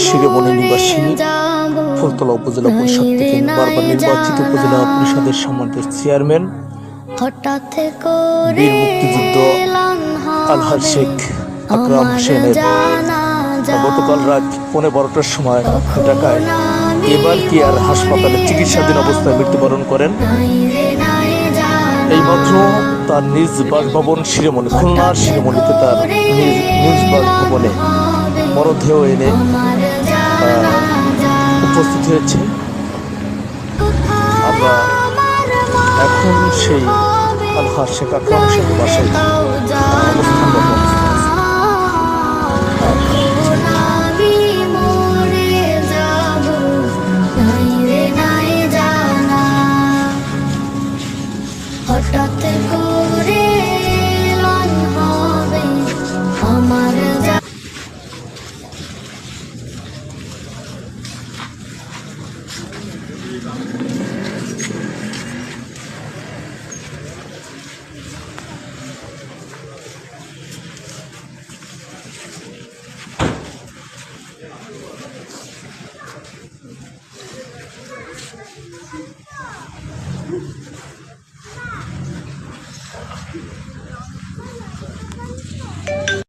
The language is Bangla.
শিরোমণি নিবাসী ফুলতলা উপজেলা পরিষদ থেকে বারবার নির্বাচিত উপজেলা পরিষদের সম্মানিত চেয়ারম্যান বীর মুক্তিযুদ্ধ আলহাজ শেখ আকরাম হোসেনের গতকাল রাত 12:15টার সময় ঢাকায় এবার কেয়ার হাসপাতালে চিকিৎসাধীন অবস্থায় মৃত্যুবরণ করেন। এইমাত্র তার নিজ বাসভবন শিরোমণি, খুলনার শিরোমণিতে তার নিজ বাসভবনে মরদেহ এনে উপস্থিত হয়েছে। আমরা এখন সেই আলহাজ শেখ আকরাম হোসেনের বাসায় অবস্থান করব।